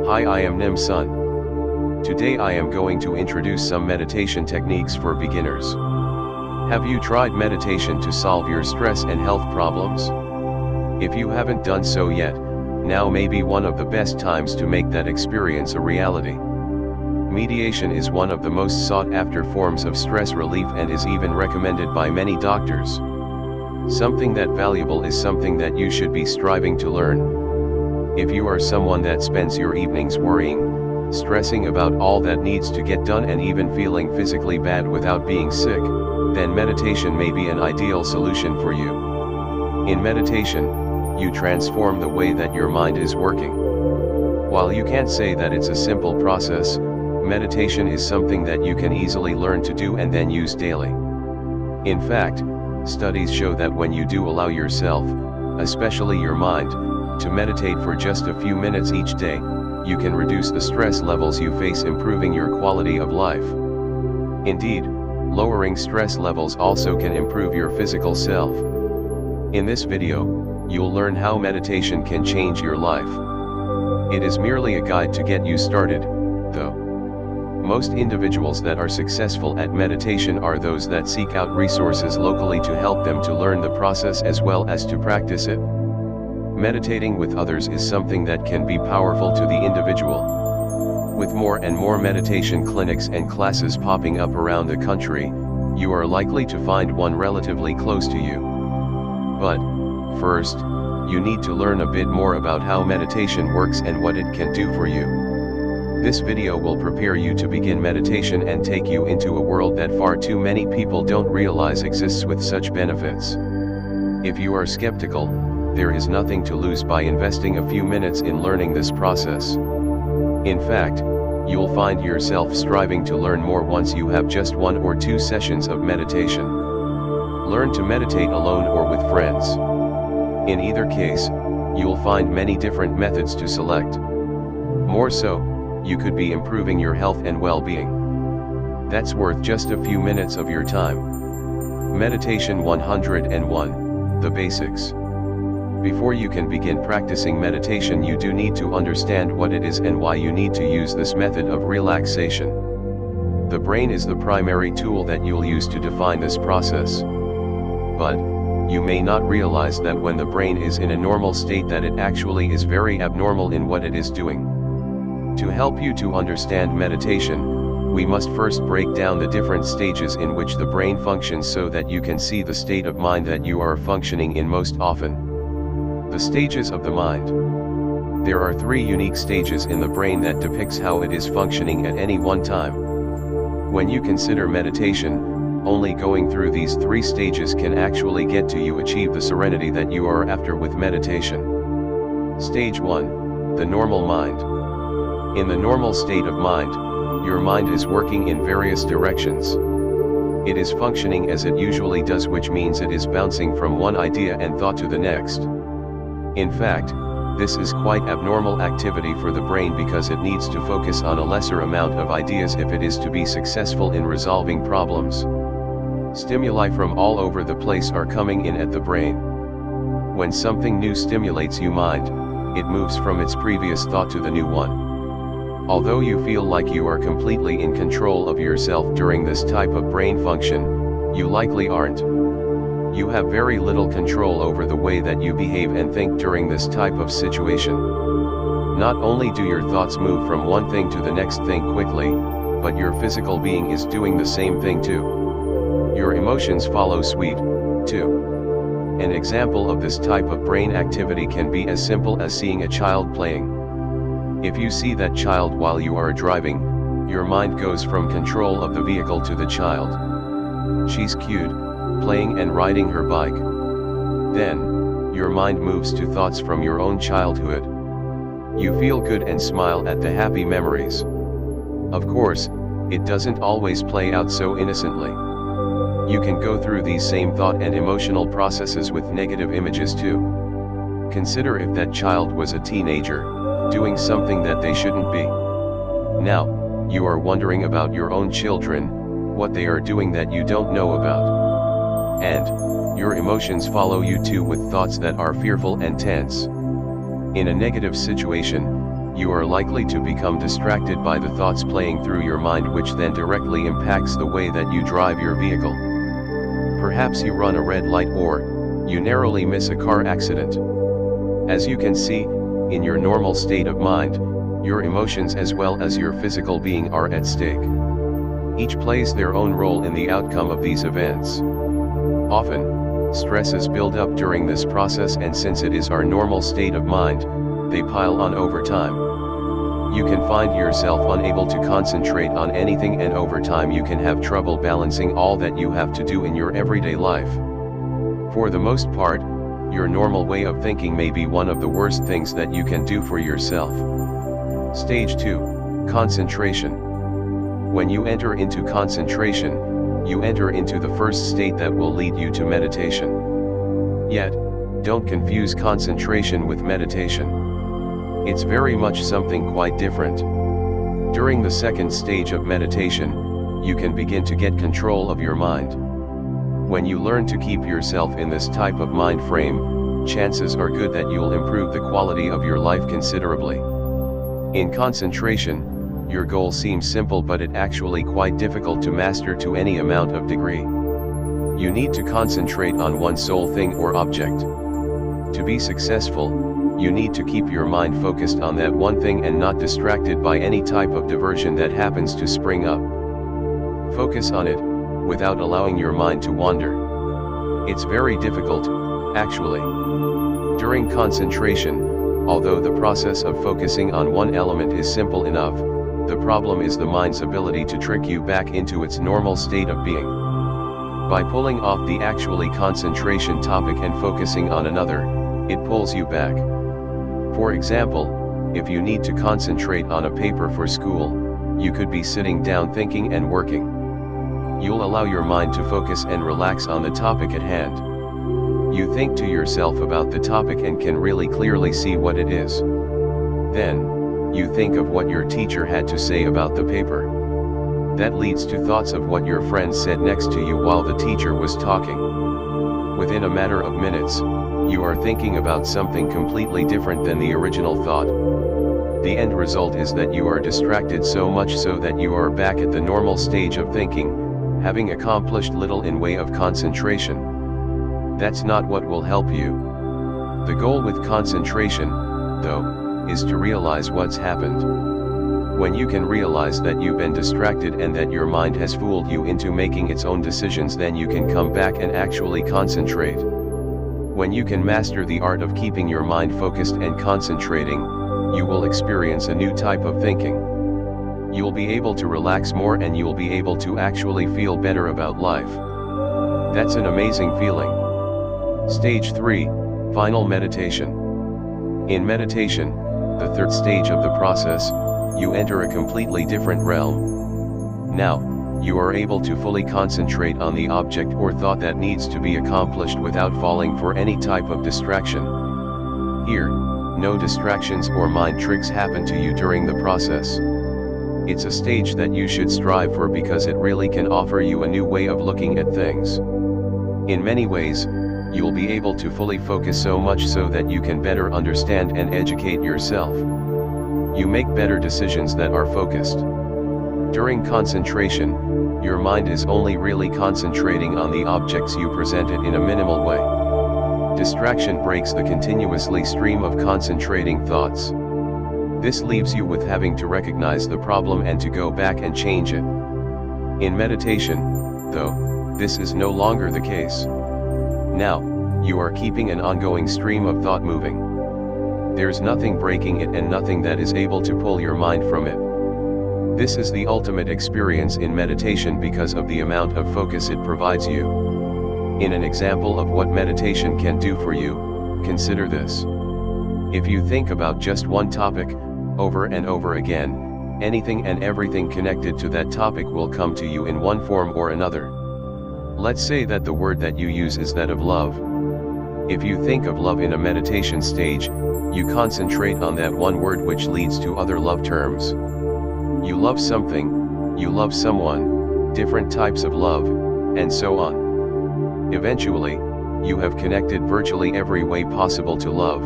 Hi, I am Nim Sun. Today I am going to introduce some meditation techniques for beginners. Have you tried meditation to solve your stress and health problems? If you haven't done so yet, now may be one of the best times to make that experience a reality. Meditation is one of the most sought-after forms of stress relief and is even recommended by many doctors. Something that valuable is something that you should be striving to learn. If you are someone that spends your evenings worrying, stressing about all that needs to get done and even feeling physically bad without being sick, then meditation may be an ideal solution for you. In meditation, you transform the way that your mind is working. While you can't say that it's a simple process, meditation is something that you can easily learn to do and then use daily. In fact, studies show that when you do allow yourself, especially your mind, to meditate for just a few minutes each day, you can reduce the stress levels you face, improving your quality of life. Indeed, lowering stress levels also can improve your physical self. In this video, you'll learn how meditation can change your life. It is merely a guide to get you started, though. Most individuals that are successful at meditation are those that seek out resources locally to help them to learn the process as well as to practice it. Meditating with others is something that can be powerful to the individual. With more and more meditation clinics and classes popping up around the country, you are likely to find one relatively close to you. But, first, you need to learn a bit more about how meditation works and what it can do for you. This video will prepare you to begin meditation and take you into a world that far too many people don't realize exists with such benefits. If you are skeptical, there is nothing to lose by investing a few minutes in learning this process. In fact, you'll find yourself striving to learn more once you have just 1 or 2 sessions of meditation. Learn to meditate alone or with friends. In either case, you'll find many different methods to select. More so, you could be improving your health and well-being. That's worth just a few minutes of your time. Meditation 101, the basics. Before you can begin practicing meditation, you do need to understand what it is and why you need to use this method of relaxation. The brain is the primary tool that you'll use to define this process. But, you may not realize that when the brain is in a normal state that it actually is very abnormal in what it is doing. To help you to understand meditation, we must first break down the different stages in which the brain functions so that you can see the state of mind that you are functioning in most often. The stages of the mind. There are 3 unique stages in the brain that depicts how it is functioning at any one time. When you consider meditation, only going through these 3 stages can actually get to you achieve the serenity that you are after with meditation. Stage 1, the normal mind. In the normal state of mind, your mind is working in various directions. It is functioning as it usually does, which means it is bouncing from one idea and thought to the next. In fact, this is quite abnormal activity for the brain because it needs to focus on a lesser amount of ideas if it is to be successful in resolving problems. Stimuli from all over the place are coming in at the brain. When something new stimulates your mind, it moves from its previous thought to the new one. Although you feel like you are completely in control of yourself during this type of brain function, you likely aren't. You have very little control over the way that you behave and think during this type of situation. Not only do your thoughts move from one thing to the next thing quickly, but your physical being is doing the same thing too. Your emotions follow suit, too. An example of this type of brain activity can be as simple as seeing a child playing. If you see that child while you are driving, your mind goes from control of the vehicle to the child. She's cute, playing and riding her bike. Then, your mind moves to thoughts from your own childhood. You feel good and smile at the happy memories. Of course, it doesn't always play out so innocently. You can go through these same thought and emotional processes with negative images too. Consider if that child was a teenager, doing something that they shouldn't be. Now, you are wondering about your own children, what they are doing that you don't know about. And, your emotions follow you too with thoughts that are fearful and tense. In a negative situation, you are likely to become distracted by the thoughts playing through your mind, which then directly impacts the way that you drive your vehicle. Perhaps you run a red light or you narrowly miss a car accident. As you can see, in your normal state of mind, your emotions as well as your physical being are at stake. Each plays their own role in the outcome of these events. Often, stresses build up during this process, and since it is our normal state of mind, they pile on over time. You can find yourself unable to concentrate on anything, and over time you can have trouble balancing all that you have to do in your everyday life. For the most part, your normal way of thinking may be one of the worst things that you can do for yourself. Stage 2. Concentration. When you enter into concentration, you enter into the first state that will lead you to meditation. Yet, don't confuse concentration with meditation. It's very much something quite different. During the second stage of meditation, you can begin to get control of your mind. When you learn to keep yourself in this type of mind frame, chances are good that you'll improve the quality of your life considerably. In concentration, your goal seems simple, but it actually quite difficult to master to any amount of degree. You need to concentrate on one sole thing or object. To be successful, you need to keep your mind focused on that one thing and not distracted by any type of diversion that happens to spring up. Focus on it, without allowing your mind to wander. It's very difficult, actually. During concentration, although the process of focusing on one element is simple enough, the problem is the mind's ability to trick you back into its normal state of being. By pulling off the actually concentration topic and focusing on another, it pulls you back. For example, if you need to concentrate on a paper for school, you could be sitting down thinking and working. You'll allow your mind to focus and relax on the topic at hand. You think to yourself about the topic and can really clearly see what it is. Then, you think of what your teacher had to say about the paper. That leads to thoughts of what your friend said next to you while the teacher was talking. Within a matter of minutes, you are thinking about something completely different than the original thought. The end result is that you are distracted so much so that you are back at the normal stage of thinking, having accomplished little in way of concentration. That's not what will help you. The goal with concentration, though, is to realize what's happened. When you can realize that you've been distracted and that your mind has fooled you into making its own decisions, then you can come back and actually concentrate. When you can master the art of keeping your mind focused and concentrating, you will experience a new type of thinking. You'll be able to relax more and you'll be able to actually feel better about life. That's an amazing feeling. Stage 3, Final Meditation. In meditation, the third stage of the process, you enter a completely different realm. Now, you are able to fully concentrate on the object or thought that needs to be accomplished without falling for any type of distraction. Here, no distractions or mind tricks happen to you during the process. It's a stage that you should strive for because it really can offer you a new way of looking at things. In many ways, you'll be able to fully focus so much so that you can better understand and educate yourself. You make better decisions that are focused. During concentration, your mind is only really concentrating on the objects you presented in a minimal way. Distraction breaks the continuously stream of concentrating thoughts. This leaves you with having to recognize the problem and to go back and change it. In meditation, though, this is no longer the case. Now, you are keeping an ongoing stream of thought moving. There's nothing breaking it and nothing that is able to pull your mind from it. This is the ultimate experience in meditation because of the amount of focus it provides you. In an example of what meditation can do for you, consider this. If you think about just one topic, over and over again, anything and everything connected to that topic will come to you in one form or another. Let's say that the word that you use is that of love. If you think of love in a meditation stage, you concentrate on that one word, which leads to other love terms. You love something, you love someone, different types of love, and so on. Eventually, you have connected virtually every way possible to love.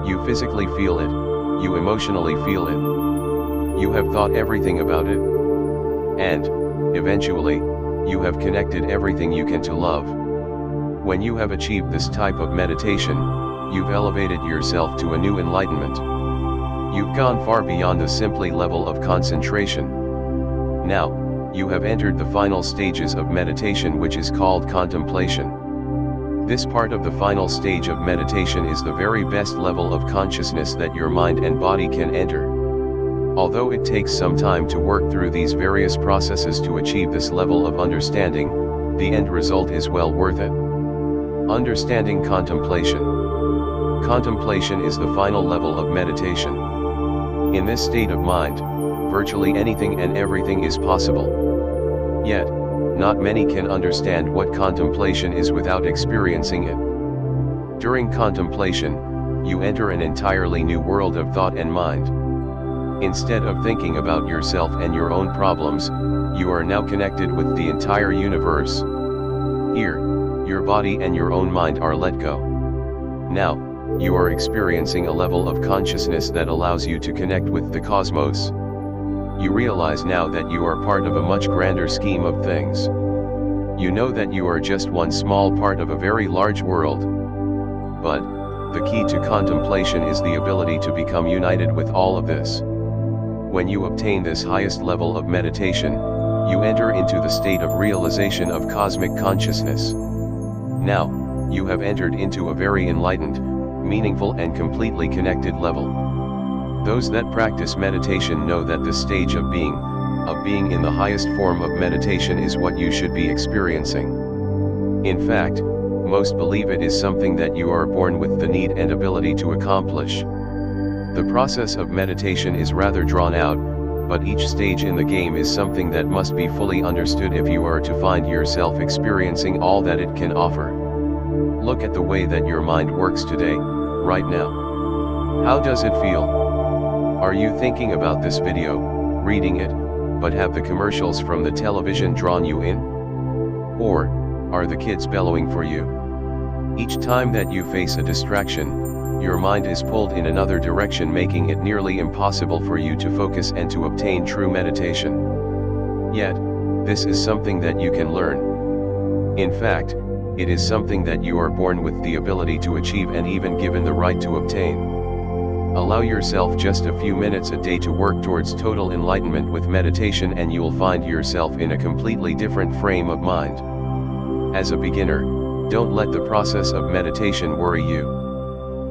You physically feel it, you emotionally feel it. You have thought everything about it. And, eventually, you have connected everything you can to love. When you have achieved this type of meditation, you've elevated yourself to a new enlightenment. You've gone far beyond the simply level of concentration. Now, you have entered the final stages of meditation, which is called contemplation. This part of the final stage of meditation is the very best level of consciousness that your mind and body can enter. Although it takes some time to work through these various processes to achieve this level of understanding, the end result is well worth it. Understanding contemplation. Contemplation is the final level of meditation. In this state of mind, virtually anything and everything is possible. Yet, not many can understand what contemplation is without experiencing it. During contemplation, you enter an entirely new world of thought and mind. Instead of thinking about yourself and your own problems, you are now connected with the entire universe. Here, your body and your own mind are let go. Now, you are experiencing a level of consciousness that allows you to connect with the cosmos. You realize now that you are part of a much grander scheme of things. You know that you are just one small part of a very large world. But, the key to contemplation is the ability to become united with all of this. When you obtain this highest level of meditation, you enter into the state of realization of cosmic consciousness. Now, you have entered into a very enlightened, meaningful and completely connected level. Those that practice meditation know that this stage of being in the highest form of meditation is what you should be experiencing. In fact, most believe it is something that you are born with the need and ability to accomplish. The process of meditation is rather drawn out, but each stage in the game is something that must be fully understood if you are to find yourself experiencing all that it can offer. Look at the way that your mind works today, right now. How does it feel? Are you thinking about this video, reading it, but have the commercials from the television drawn you in? Or, are the kids bellowing for you? Each time that you face a distraction, your mind is pulled in another direction, making it nearly impossible for you to focus and to obtain true meditation. Yet, this is something that you can learn. In fact, it is something that you are born with the ability to achieve and even given the right to obtain. Allow yourself just a few minutes a day to work towards total enlightenment with meditation, and you'll find yourself in a completely different frame of mind. As a beginner, don't let the process of meditation worry you.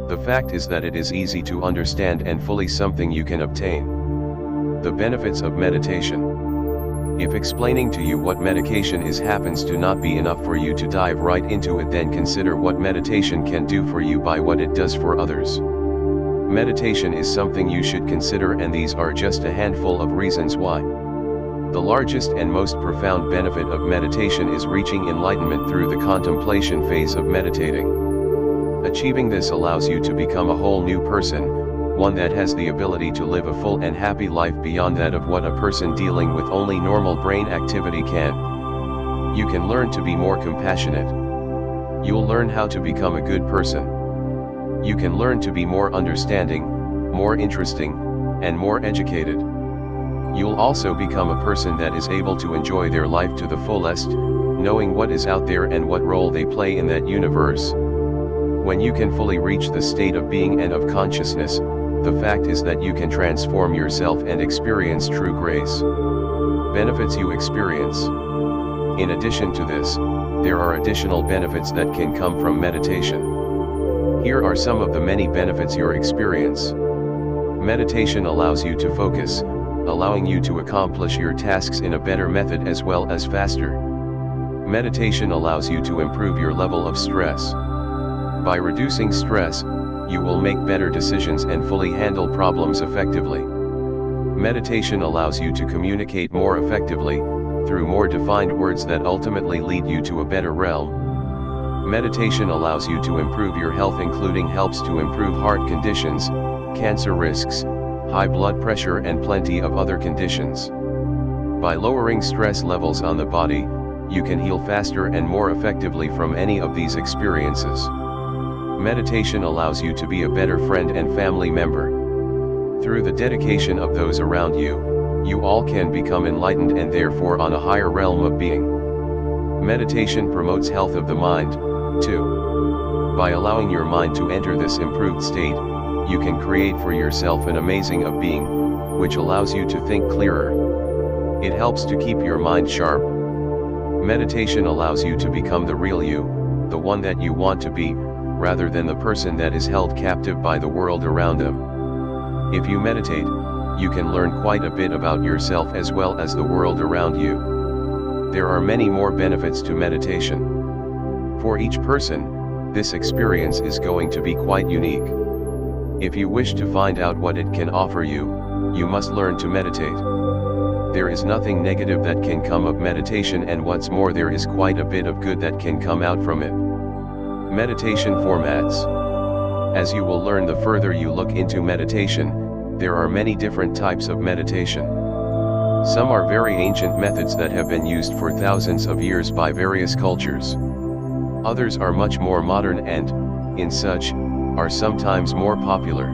The fact is that it is easy to understand and fully something you can obtain. The benefits of meditation. If explaining to you what meditation is happens to not be enough for you to dive right into it, then consider what meditation can do for you by what it does for others. Meditation is something you should consider, and these are just a handful of reasons why. The largest and most profound benefit of meditation is reaching enlightenment through the contemplation phase of meditating. Achieving this allows you to become a whole new person, one that has the ability to live a full and happy life beyond that of what a person dealing with only normal brain activity can. You can learn to be more compassionate. You'll learn how to become a good person. You can learn to be more understanding, more interesting, and more educated. You'll also become a person that is able to enjoy their life to the fullest, knowing what is out there and what role they play in that universe. When you can fully reach the state of being and of consciousness, the fact is that you can transform yourself and experience true grace. Benefits you experience. In addition to this, there are additional benefits that can come from meditation. Here are some of the many benefits you experience. Meditation allows you to focus, allowing you to accomplish your tasks in a better method as well as faster. Meditation allows you to improve your level of stress. By reducing stress, you will make better decisions and fully handle problems effectively. Meditation allows you to communicate more effectively, through more defined words that ultimately lead you to a better realm. Meditation allows you to improve your health, including helps to improve heart conditions, cancer risks, high blood pressure and plenty of other conditions. By lowering stress levels on the body, you can heal faster and more effectively from any of these experiences. Meditation allows you to be a better friend and family member. Through the dedication of those around you, you all can become enlightened and therefore on a higher realm of being. Meditation promotes health of the mind, too. By allowing your mind to enter this improved state, you can create for yourself an amazing of being, which allows you to think clearer. It helps to keep your mind sharp. Meditation allows you to become the real you, the one that you want to be, rather than the person that is held captive by the world around them. If you meditate, you can learn quite a bit about yourself as well as the world around you. There are many more benefits to meditation. For each person, this experience is going to be quite unique. If you wish to find out what it can offer you, you must learn to meditate. There is nothing negative that can come of meditation, and what's more, there is quite a bit of good that can come out from it. Meditation formats. As you will learn the further you look into meditation, there are many different types of meditation. Some are very ancient methods that have been used for thousands of years by various cultures. Others are much more modern and, in such, are sometimes more popular.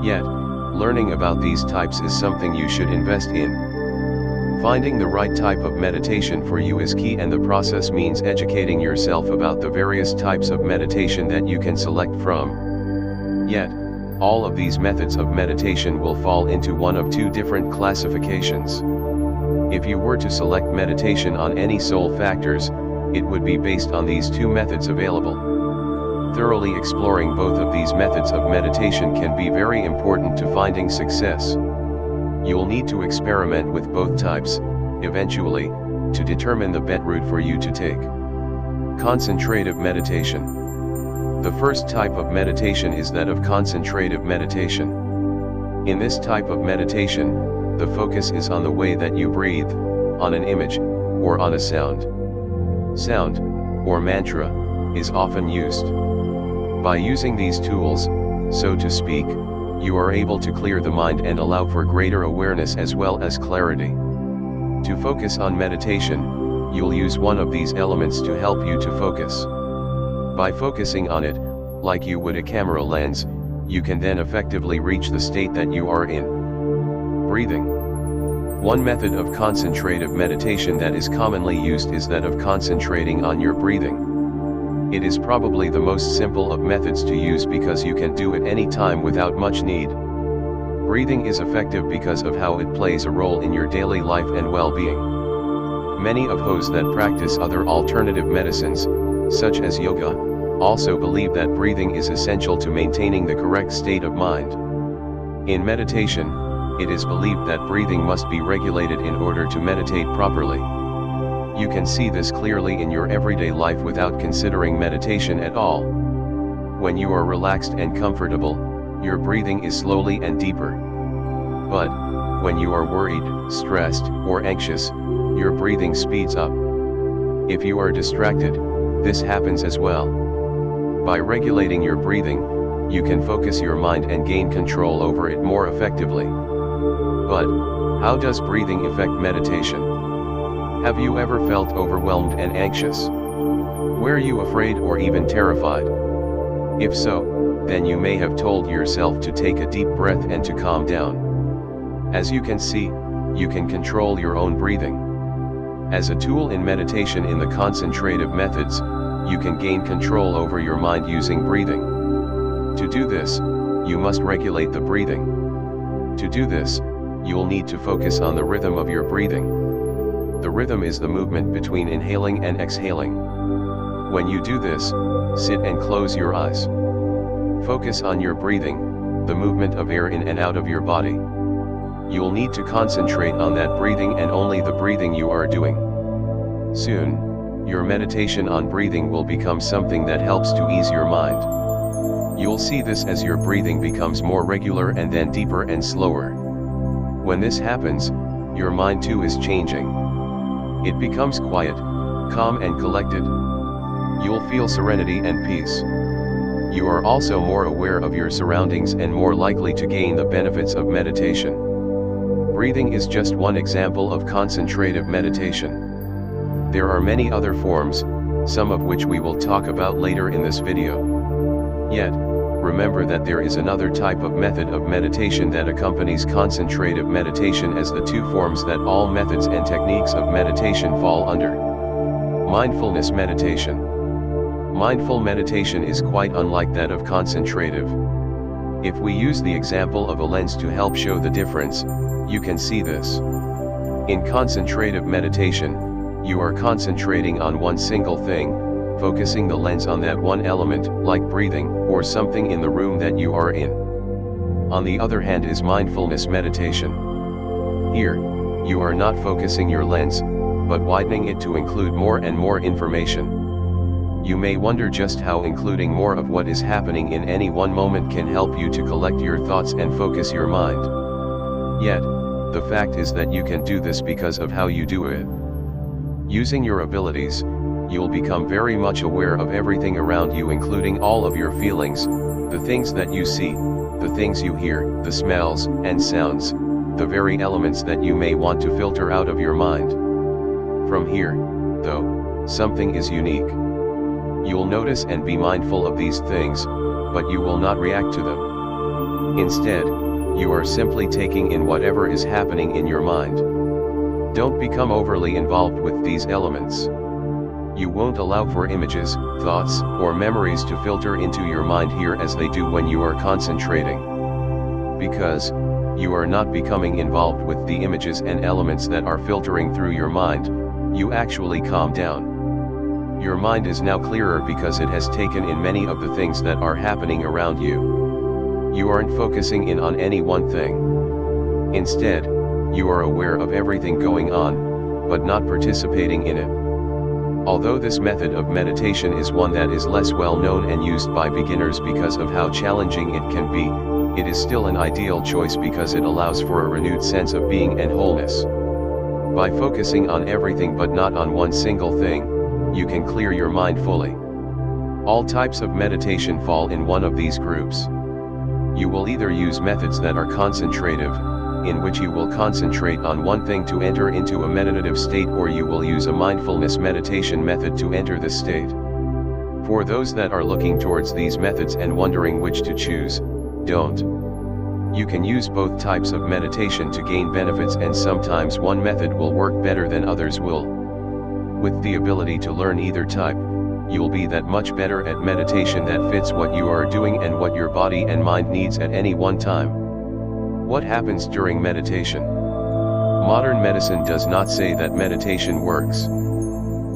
Yet, learning about these types is something you should invest in. Finding the right type of meditation for you is key, and the process means educating yourself about the various types of meditation that you can select from. Yet, all of these methods of meditation will fall into one of two different classifications. If you were to select meditation on any soul factors, it would be based on these two methods available. Thoroughly exploring both of these methods of meditation can be very important to finding success. You'll need to experiment with both types, eventually, to determine the best route for you to take. Concentrative meditation. The first type of meditation is that of concentrative meditation. In this type of meditation, the focus is on the way that you breathe, on an image, or on a sound. Sound, or mantra, is often used. By using these tools, so to speak, you are able to clear the mind and allow for greater awareness as well as clarity. To focus on meditation, you'll use one of these elements to help you to focus. By focusing on it, like you would a camera lens, you can then effectively reach the state that you are in. Breathing. One method of concentrative meditation that is commonly used is that of concentrating on your breathing. It is probably the most simple of methods to use because you can do it any time without much need. Breathing is effective because of how it plays a role in your daily life and well-being. Many of those that practice other alternative medicines, such as yoga, also believe that breathing is essential to maintaining the correct state of mind. In meditation, it is believed that breathing must be regulated in order to meditate properly. You can see this clearly in your everyday life without considering meditation at all. When you are relaxed and comfortable, your breathing is slowly and deeper. But, when you are worried, stressed, or anxious, your breathing speeds up. If you are distracted, this happens as well. By regulating your breathing, you can focus your mind and gain control over it more effectively. But, how does breathing affect meditation? Have you ever felt overwhelmed and anxious? Were you afraid or even terrified? If so, then you may have told yourself to take a deep breath and to calm down. As you can see, you can control your own breathing. As a tool in meditation in the concentrative methods, you can gain control over your mind using breathing. To do this, you must regulate the breathing. To do this, you'll need to focus on the rhythm of your breathing. The rhythm is the movement between inhaling and exhaling. When you do this, sit and close your eyes. Focus on your breathing, the movement of air in and out of your body. You'll need to concentrate on that breathing and only the breathing you are doing. Soon, your meditation on breathing will become something that helps to ease your mind. You'll see this as your breathing becomes more regular and then deeper and slower. When this happens, your mind too is changing. It becomes quiet, calm and collected. You'll feel serenity and peace. You are also more aware of your surroundings and more likely to gain the benefits of meditation. Breathing is just one example of concentrative meditation. There are many other forms, some of which we will talk about later in this video. Yet, remember that there is another type of method of meditation that accompanies concentrative meditation as the two forms that all methods and techniques of meditation fall under. Mindfulness meditation. Mindful meditation is quite unlike that of concentrative. If we use the example of a lens to help show the difference, you can see this. In concentrative meditation, you are concentrating on one single thing, focusing the lens on that one element, like breathing, or something in the room that you are in. On the other hand is mindfulness meditation. Here, you are not focusing your lens, but widening it to include more and more information. You may wonder just how including more of what is happening in any one moment can help you to collect your thoughts and focus your mind. Yet, the fact is that you can do this because of how you do it. Using your abilities, you'll become very much aware of everything around you, including all of your feelings, the things that you see, the things you hear, the smells and sounds, the very elements that you may want to filter out of your mind. From here, though, something is unique. You'll notice and be mindful of these things, but you will not react to them. Instead, you are simply taking in whatever is happening in your mind. Don't become overly involved with these elements. You won't allow for images, thoughts, or memories to filter into your mind here as they do when you are concentrating. Because you are not becoming involved with the images and elements that are filtering through your mind, you actually calm down. Your mind is now clearer because it has taken in many of the things that are happening around you. You aren't focusing in on any one thing. Instead, you are aware of everything going on, but not participating in it. Although this method of meditation is one that is less well known and used by beginners because of how challenging it can be, it is still an ideal choice because it allows for a renewed sense of being and wholeness. By focusing on everything but not on one single thing, you can clear your mind fully. All types of meditation fall in one of these groups. You will either use methods that are concentrative, in which you will concentrate on one thing to enter into a meditative state, or you will use a mindfulness meditation method to enter this state. For those that are looking towards these methods and wondering which to choose, don't. You can use both types of meditation to gain benefits, and sometimes one method will work better than others will. With the ability to learn either type, you'll be that much better at meditation that fits what you are doing and what your body and mind needs at any one time. What happens during meditation? Modern medicine does not say that meditation works.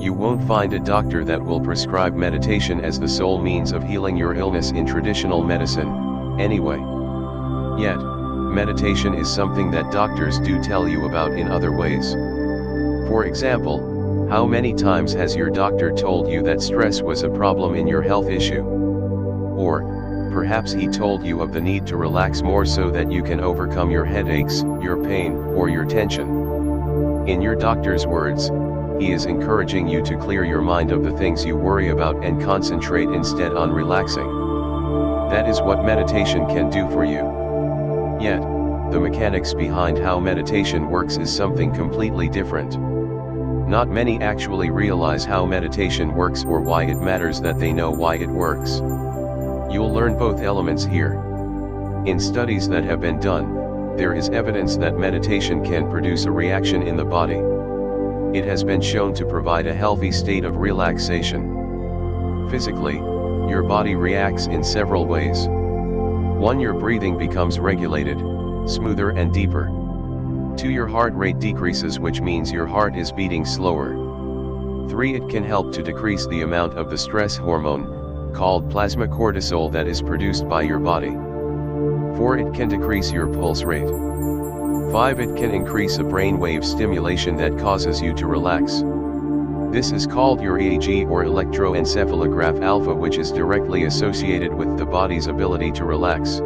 You won't find a doctor that will prescribe meditation as the sole means of healing your illness in traditional medicine, anyway. Yet, meditation is something that doctors do tell you about in other ways. For example, how many times has your doctor told you that stress was a problem in your health issue? Or, perhaps he told you of the need to relax more so that you can overcome your headaches, your pain, or your tension. In your doctor's words, he is encouraging you to clear your mind of the things you worry about and concentrate instead on relaxing. That is what meditation can do for you. Yet, the mechanics behind how meditation works is something completely different. Not many actually realize how meditation works or why it matters that they know why it works. You'll learn both elements here. In studies that have been done, there is evidence that meditation can produce a reaction in the body. It has been shown to provide a healthy state of relaxation. Physically, your body reacts in several ways. 1. Your breathing becomes regulated, smoother and deeper. 2. Your heart rate decreases, which means your heart is beating slower. 3. It can help to decrease the amount of the stress hormone, called plasma cortisol, that is produced by your body. 4. It can decrease your pulse rate. 5. It can increase a brainwave stimulation that causes you to relax. This is called your EEG or electroencephalograph alpha, which is directly associated with the body's ability to relax.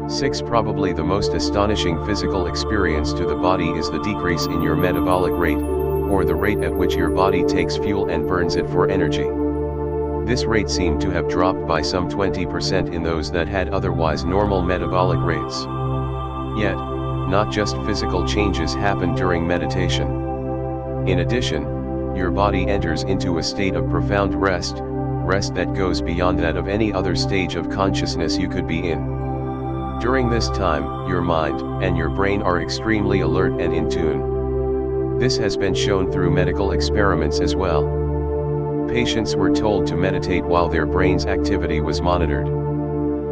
6. Probably the most astonishing physical experience to the body is the decrease in your metabolic rate, or the rate at which your body takes fuel and burns it for energy. This rate seemed to have dropped by some 20% in those that had otherwise normal metabolic rates. Yet, not just physical changes happen during meditation. In addition, your body enters into a state of profound rest, rest that goes beyond that of any other stage of consciousness you could be in. During this time, your mind and your brain are extremely alert and in tune. This has been shown through medical experiments as well. Patients were told to meditate while their brain's activity was monitored.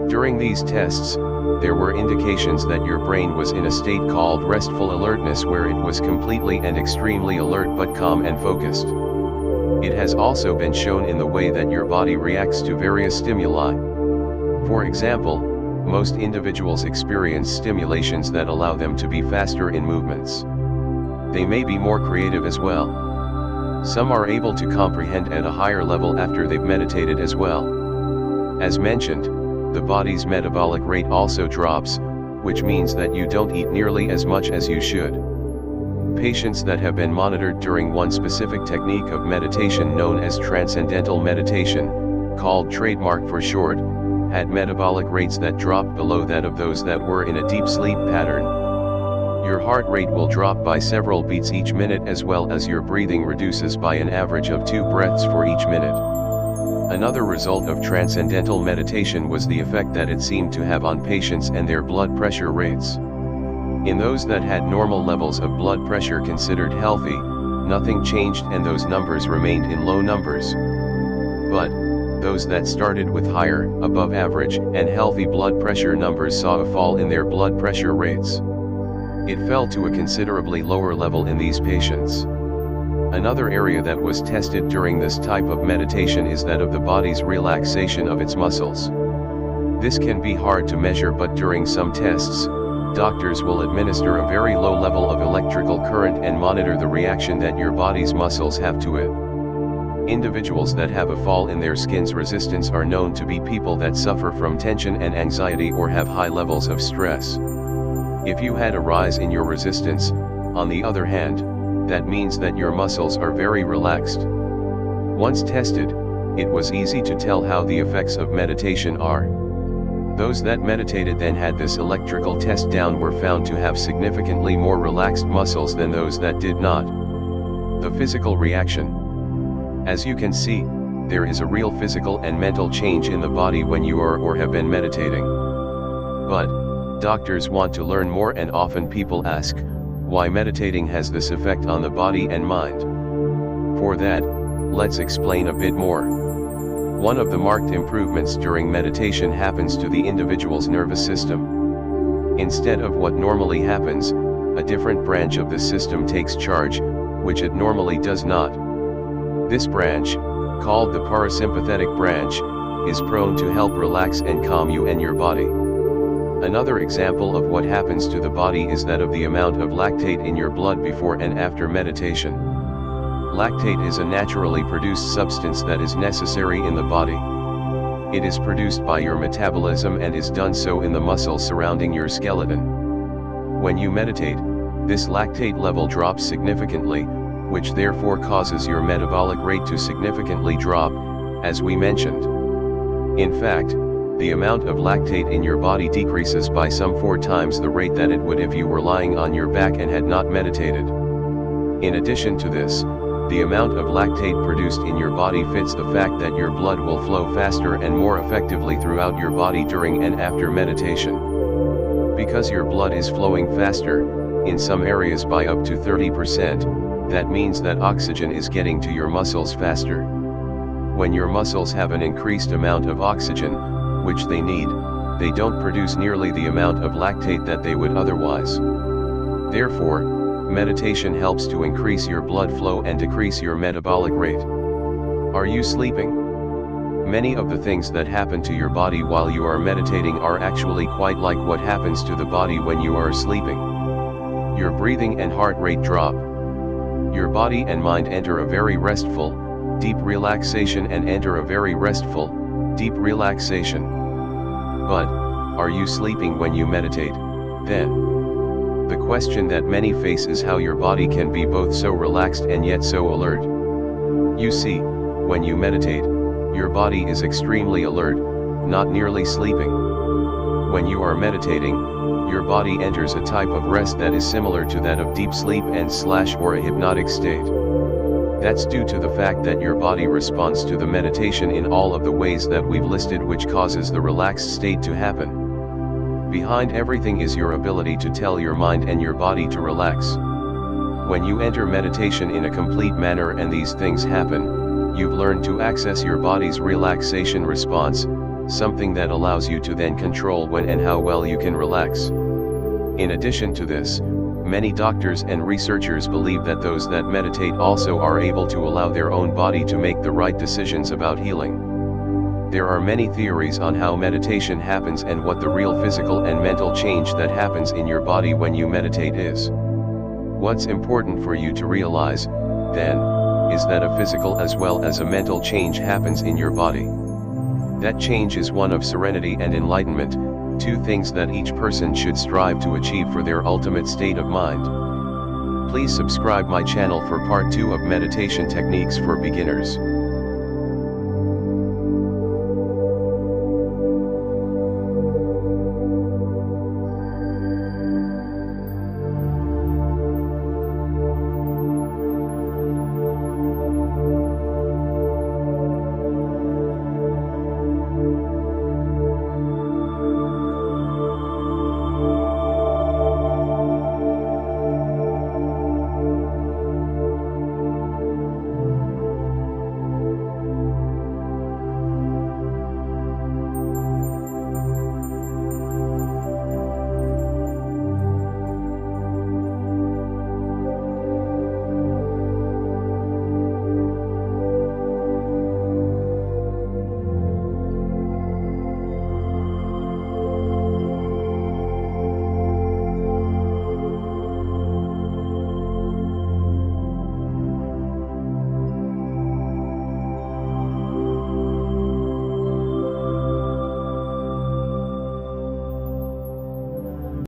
During these tests, there were indications that your brain was in a state called restful alertness, where it was completely and extremely alert but calm and focused. It has also been shown in the way that your body reacts to various stimuli. For example, most individuals experience stimulations that allow them to be faster in movements. They may be more creative as well. Some are able to comprehend at a higher level after they've meditated as well. As mentioned, the body's metabolic rate also drops, which means that you don't eat nearly as much as you should. Patients that have been monitored during one specific technique of meditation known as transcendental meditation, called trademark for short, had metabolic rates that dropped below that of those that were in a deep sleep pattern. Your heart rate will drop by several beats each minute, as well as your breathing reduces by an average of 2 breaths for each minute. Another result of transcendental meditation was the effect that it seemed to have on patients and their blood pressure rates. In those that had normal levels of blood pressure considered healthy, nothing changed and those numbers remained in low numbers. But those that started with higher, above average, and healthy blood pressure numbers saw a fall in their blood pressure rates. It fell to a considerably lower level in these patients. Another area that was tested during this type of meditation is that of the body's relaxation of its muscles. This can be hard to measure, but during some tests, doctors will administer a very low level of electrical current and monitor the reaction that your body's muscles have to it. Individuals that have a fall in their skin's resistance are known to be people that suffer from tension and anxiety or have high levels of stress. If you had a rise in your resistance, on the other hand, that means that your muscles are very relaxed. Once tested, it was easy to tell how the effects of meditation are. Those that meditated then had this electrical test down were found to have significantly more relaxed muscles than those that did not. The physical reaction. As you can see, there is a real physical and mental change in the body when you are or have been meditating. But doctors want to learn more, and often people ask why meditating has this effect on the body and mind. For that, let's explain a bit more. One of the marked improvements during meditation happens to the individual's nervous system. Instead of what normally happens, a different branch of the system takes charge, which it normally does not. This branch, called the parasympathetic branch, is prone to help relax and calm you and your body. Another example of what happens to the body is that of the amount of lactate in your blood before and after meditation. Lactate is a naturally produced substance that is necessary in the body. It is produced by your metabolism and is done so in the muscles surrounding your skeleton. When you meditate, this lactate level drops significantly, which therefore causes your metabolic rate to significantly drop, as we mentioned. In fact, the amount of lactate in your body decreases by some 4 times the rate that it would if you were lying on your back and had not meditated. In addition to this, the amount of lactate produced in your body fits the fact that your blood will flow faster and more effectively throughout your body during and after meditation. Because your blood is flowing faster, in some areas by up to 30%, that means that oxygen is getting to your muscles faster. When your muscles have an increased amount of oxygen, which they need, they don't produce nearly the amount of lactate that they would otherwise. Therefore, meditation helps to increase your blood flow and decrease your metabolic rate. Are you sleeping? Many of the things that happen to your body while you are meditating are actually quite like what happens to the body when you are sleeping. Your breathing and heart rate drop. Your body and mind enter a very restful, deep relaxation and enter a very restful, deep relaxation. But, are you sleeping when you meditate, then? The question that many face is how your body can be both so relaxed and yet so alert. You see, when you meditate, your body is extremely alert, not nearly sleeping. When you are meditating, your body enters a type of rest that is similar to that of deep sleep and/or a hypnotic state. That's due to the fact that your body responds to the meditation in all of the ways that we've listed, which causes the relaxed state to happen. Behind everything is your ability to tell your mind and your body to relax. When you enter meditation in a complete manner and these things happen, you've learned to access your body's relaxation response, something that allows you to then control when and how well you can relax. In addition to this, many doctors and researchers believe that those that meditate also are able to allow their own body to make the right decisions about healing. There are many theories on how meditation happens and what the real physical and mental change that happens in your body when you meditate is. What's important for you to realize, then, is that a physical as well as a mental change happens in your body. That change is one of serenity and enlightenment, two things that each person should strive to achieve for their ultimate state of mind. Please subscribe my channel for part 2 of meditation techniques for beginners.